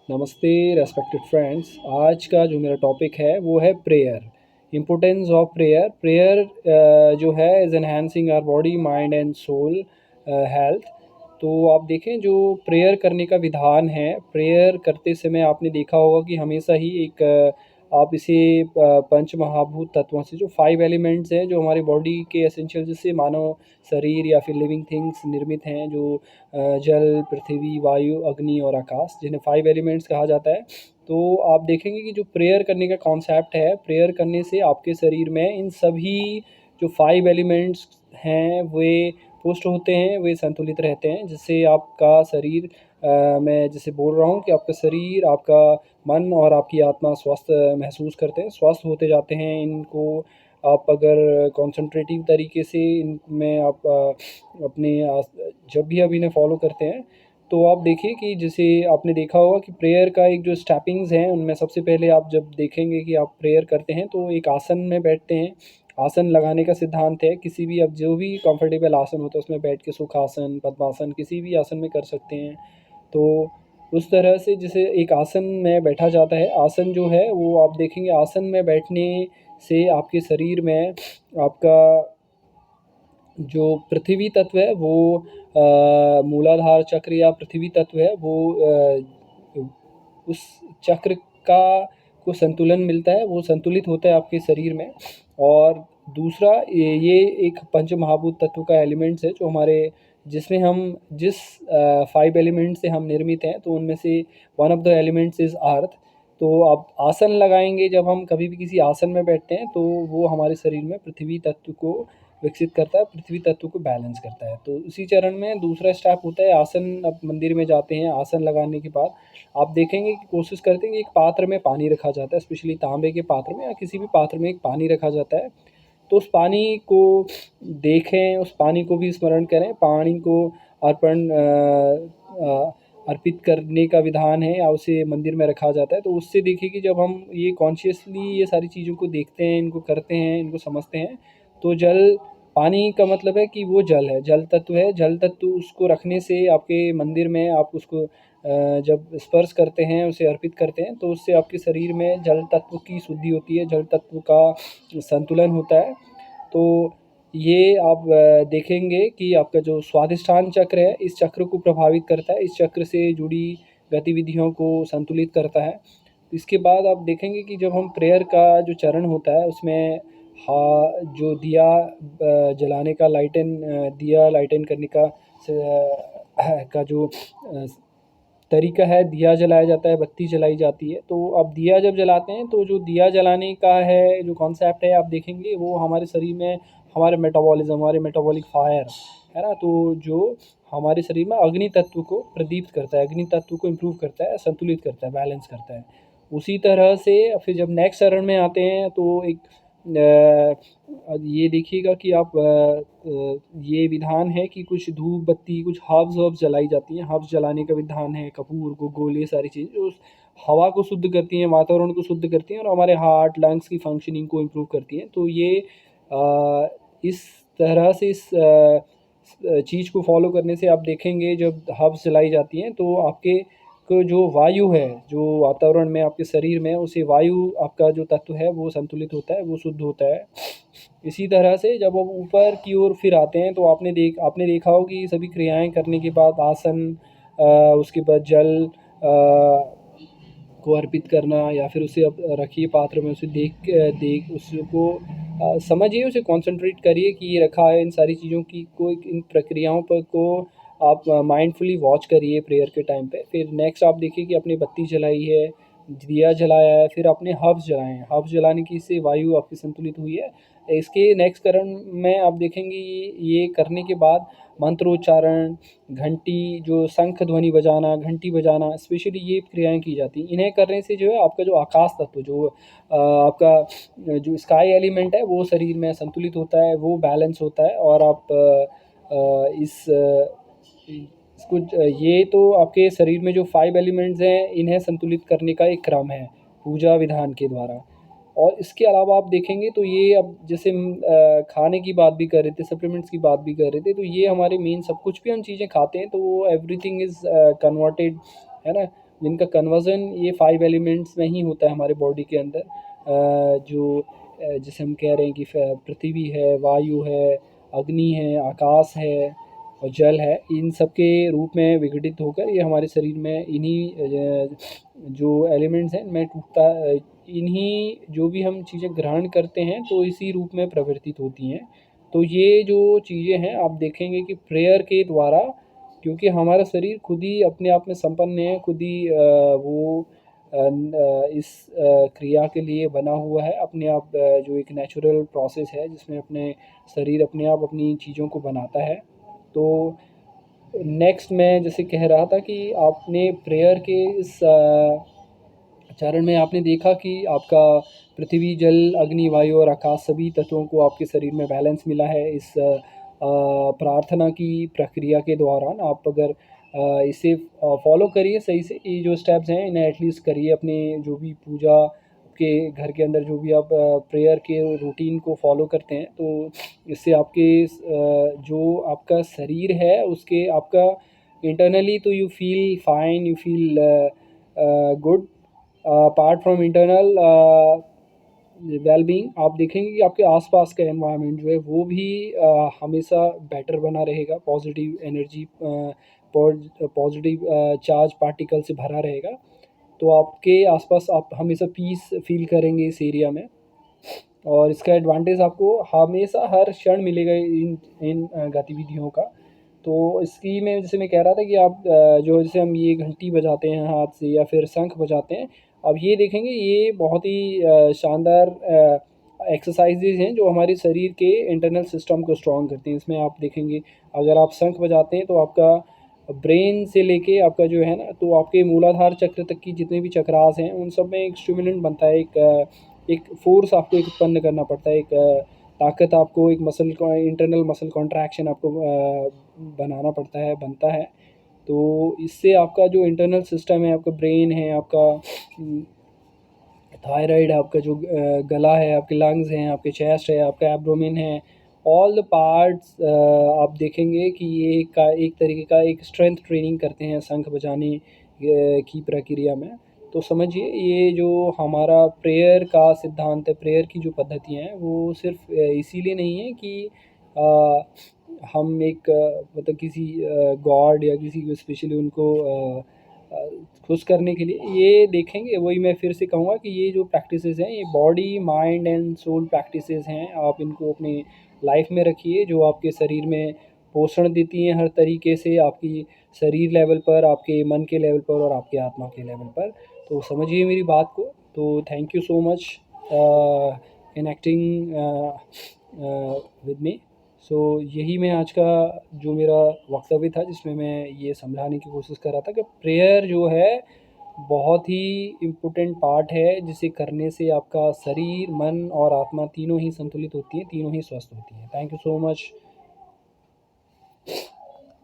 नमस्ते respected friends. आज का जो मेरा टॉपिक है वो है prayer. Importance of prayer. Prayer जो है is enhancing our body mind and soul health. तो आप देखें जो प्रेयर करने का विधान है, प्रेयर करते समय आपने देखा होगा कि हमेशा ही एक आप इसे पंच महाभूत तत्वों से, जो 5 एलिमेंट्स हैं जो हमारी बॉडी के एसेंशियल, जिससे मानव शरीर या फिर लिविंग थिंग्स निर्मित हैं, जो जल, पृथ्वी, वायु, अग्नि और आकाश, जिन्हें 5 एलिमेंट्स कहा जाता है। तो आप देखेंगे कि जो प्रेयर करने का कॉन्सेप्ट है, प्रेयर करने से आपके शरीर में इन सभी जो 5 एलिमेंट्स हैं वे पुष्ट होते हैं, वे संतुलित रहते हैं, जिससे आपका शरीर मैं जैसे बोल रहा हूँ कि आपका शरीर, आपका मन और आपकी आत्मा स्वस्थ महसूस करते हैं, स्वस्थ होते जाते हैं। इनको आप अगर कॉन्सन्ट्रेटिव तरीके से इनमें आप अपने जब भी आप इन्हें फॉलो करते हैं तो आप देखिए कि जैसे आपने देखा होगा कि प्रेयर का एक जो स्टेपिंग्स हैं, उनमें सबसे पहले आप जब देखेंगे कि आप प्रेयर करते हैं तो एक आसन में बैठते हैं। आसन लगाने का सिद्धांत है, किसी भी अब जो भी कंफर्टेबल आसन होता है उसमें बैठ के सुखासन, पद्मासन, किसी भी आसन में कर सकते हैं। तो उस तरह से जैसे एक आसन में बैठा जाता है, आसन जो है वो आप देखेंगे, आसन में बैठने से आपके शरीर में आपका जो पृथ्वी तत्व है वो मूलाधार चक्र या पृथ्वी तत्व है वो उस चक्र का को संतुलन मिलता है, वो संतुलित होता है आपके शरीर में। और दूसरा ये एक पंच महाभूत तत्व का एलिमेंट्स है जो हमारे, जिसमें हम जिस 5 एलिमेंट से हम निर्मित हैं, तो उनमें से one of the elements is earth. तो आप आसन लगाएंगे, जब हम कभी भी किसी आसन में बैठते हैं तो वो हमारे शरीर में पृथ्वी तत्व को विकसित करता है, पृथ्वी तत्व को बैलेंस करता है। तो उसी चरण में दूसरा स्टेप होता है आसन। अब मंदिर में जाते हैं, आसन लगाने के बाद आप देखेंगे कि कोशिश करते हैं कि एक पात्र में पानी रखा जाता है, स्पेशली तांबे के पात्र में या किसी भी पात्र में एक पानी रखा जाता है। तो उस पानी को देखें, उस पानी को भी स्मरण करें, पानी को अर्पण अर्पित करने का विधान है या उसे मंदिर में रखा जाता है। तो उससे देखिए कि जब हम ये कॉन्शियसली ये सारी चीज़ों को देखते हैं, इनको करते हैं, इनको समझते हैं, तो जल, पानी का मतलब है कि वो जल है, जल तत्व है। जल तत्व उसको रखने से आपके मंदिर में आप उसको जब स्पर्श करते हैं, उसे अर्पित करते हैं, तो उससे आपके शरीर में जल तत्व की शुद्धि होती है, जल तत्व का संतुलन होता है। तो ये आप देखेंगे कि आपका जो स्वादिष्ठान चक्र है, इस चक्र को प्रभावित करता है, इस चक्र से जुड़ी गतिविधियों को संतुलित करता है। इसके बाद आप देखेंगे कि जब हम प्रेयर का जो चरण होता है उसमें जो दिया जलाने का, दिया लाइटन करने का जो तरीका है, दिया जलाया जाता है, बत्ती जलाई जाती है। तो अब दिया जब जलाते हैं तो जो दिया जलाने का है जो कॉन्सेप्ट है, आप देखेंगे वो हमारे शरीर में हमारे मेटाबॉलिज्म, हमारे मेटाबॉलिक फायर है ना, तो जो हमारे शरीर में अग्नि तत्व को प्रदीप्त करता है, अग्नि तत्व को इम्प्रूव करता है, संतुलित करता है, बैलेंस करता है। उसी तरह से फिर जब नेक्स्ट चरण में आते हैं तो एक ये देखिएगा कि आप ये विधान है कि कुछ धूप बत्ती, कुछ हर्ब्स वर्ब्स जलाई जाती हैं। हर्ब्स जलाने का विधान है, कपूर, गोले, सारी चीज़ें जो उस हवा को शुद्ध करती हैं, वातावरण को शुद्ध करती हैं और हमारे हार्ट लंग्स की फंक्शनिंग को इम्प्रूव करती हैं। तो ये इस तरह से इस चीज़ को फॉलो करने से आप देखेंगे जब हर्ब्स जलाई जाती हैं तो आपके को जो वायु है, जो वातावरण में आपके शरीर में, उसे वायु आपका जो तत्व है वो संतुलित होता है, वो शुद्ध होता है। इसी तरह से जब हम ऊपर की ओर फिर आते हैं तो आपने देखा हो कि सभी क्रियाएं करने के बाद आसन, उसके बाद जल को अर्पित करना, या फिर उसे अब रखिए पात्र में, उसे देख उसको समझिए, उसे कंसंट्रेट करिए कि ये रखा है। इन सारी चीज़ों की को, इन प्रक्रियाओं पर को आप माइंडफुली वॉच करिए प्रेयर के टाइम पे। फिर नेक्स्ट आप देखिए कि आपने बत्ती जलाई है, दिया जलाया है, फिर आपने हर्ब्स जलाए हैं। हर्ब्स जलाने की से वायु आपकी संतुलित हुई है। इसके नेक्स्ट चरण में आप देखेंगे ये करने के बाद मंत्रोच्चारण, घंटी, जो शंख ध्वनि बजाना, घंटी बजाना, स्पेशली ये क्रियाएं की जाती हैं। इन्हें करने से जो है आपका जो आकाश तत्व, जो आपका जो स्काई एलिमेंट है, वो शरीर में संतुलित होता है, वो बैलेंस होता है। और आप इसको ये तो आपके शरीर में जो 5 एलिमेंट्स हैं, इन्हें संतुलित करने का एक क्रम है पूजा विधान के द्वारा। और इसके अलावा आप देखेंगे तो ये, अब जैसे हम खाने की बात भी कर रहे थे, सप्लीमेंट्स की बात भी कर रहे थे, तो ये हमारे मेन, सब कुछ भी हम चीज़ें खाते हैं तो वो एवरीथिंग इज़ कन्वर्टेड, है ना, जिनका कन्वर्जन ये 5 एलिमेंट्स में ही होता है हमारे बॉडी के अंदर। जैसे हम कह रहे हैं कि पृथ्वी है, वायु है, अग्नि है, आकाश है और जल है, इन सब के रूप में विघटित होकर ये हमारे शरीर में इन्हीं जो एलिमेंट्स हैं इनमें टूटता, इन्हीं जो भी हम चीज़ें ग्रहण करते हैं तो इसी रूप में परिवर्तित होती हैं। तो ये जो चीज़ें हैं आप देखेंगे कि प्रेयर के द्वारा, क्योंकि हमारा शरीर खुद ही अपने आप में संपन्न है, खुद ही इस क्रिया के लिए बना हुआ है अपने आप, जो एक नेचुरल प्रोसेस है जिसमें अपने शरीर अपने आप अपनी चीज़ों को बनाता है। तो नेक्स्ट मैं जैसे कह रहा था कि आपने प्रेयर के इस चरण में आपने देखा कि आपका पृथ्वी, जल, अग्नि, वायु और आकाश सभी तत्वों को आपके शरीर में बैलेंस मिला है इस प्रार्थना की प्रक्रिया के दौरान। आप अगर इसे फॉलो करिए सही से, ये जो स्टेप्स हैं इन्हें एटलीस्ट करिए अपने जो भी पूजा के घर के अंदर, जो भी आप प्रेयर के रूटीन को फॉलो करते हैं, तो इससे आपके जो आपका शरीर है उसके आपका इंटरनली तो you feel fine, you feel good. Apart from internal wellbeing, आप देखेंगे कि आपके आसपास का एनवायरनमेंट जो है वो भी हमेशा बेटर बना रहेगा, positive energy, positive charge particle से भरा रहेगा। तो आपके आसपास आप हमेशा पीस फील करेंगे इस एरिया में, और इसका एडवांटेज आपको हमेशा हर क्षण मिलेगा इन इन गतिविधियों का। तो इसकी में जैसे मैं कह रहा था कि आप जो जैसे हम ये घंटी बजाते हैं हाथ से या फिर शंख बजाते हैं, अब ये देखेंगे ये बहुत ही शानदार एक्सरसाइजेज हैं जो हमारे शरीर के इंटरनल सिस्टम को स्ट्रॉन्ग करती हैं। इसमें आप देखेंगे अगर आप शंख बजाते हैं तो आपका ब्रेन से लेके आपका जो है ना, तो आपके मूलाधार चक्र तक की जितने भी चक्रास हैं उन सब में एक स्टिमुलेंट बनता है, एक फोर्स आपको एक उत्पन्न करना पड़ता है, एक ताकत आपको, एक मसल इंटरनल मसल कॉन्ट्रैक्शन आपको बनाना पड़ता है, बनता है। तो इससे आपका जो इंटरनल सिस्टम है, आपका ब्रेन है, आपका थायराइड है, आपका जो गला है, आपके लंग्स हैं, आपके चेस्ट है, आपका एब्डोमेन है, ऑल द पार्ट्स आप देखेंगे कि ये एक तरीके का एक स्ट्रेंथ ट्रेनिंग करते हैं शंख बजाने की प्रक्रिया में। तो समझिए ये जो हमारा प्रेयर का सिद्धांत है, प्रेयर की जो पद्धतियाँ हैं वो सिर्फ इसीलिए नहीं है कि हम एक मतलब किसी गॉड या किसी को स्पेशली उनको अ, खुश करने के लिए ये देखेंगे। वही मैं फिर से कहूँगा कि ये जो प्रैक्टिसेस हैं ये body, mind and soul practices हैं। आप इनको अपनी लाइफ में रखिए जो आपके शरीर में पोषण देती हैं हर तरीके से, आपकी शरीर लेवल पर, आपके मन के लेवल पर और आपके आत्मा के लेवल पर। तो समझिए मेरी बात को। तो thank you so much connecting with me. So यही मैं आज का जो मेरा वक्तव्य था जिसमें मैं ये समझाने की कोशिश कर रहा था कि प्रेयर जो है बहुत ही इम्पोर्टेंट पार्ट है, जिसे करने से आपका शरीर, मन और आत्मा तीनों ही संतुलित होती हैं, तीनों ही स्वस्थ होती हैं। Thank you so much.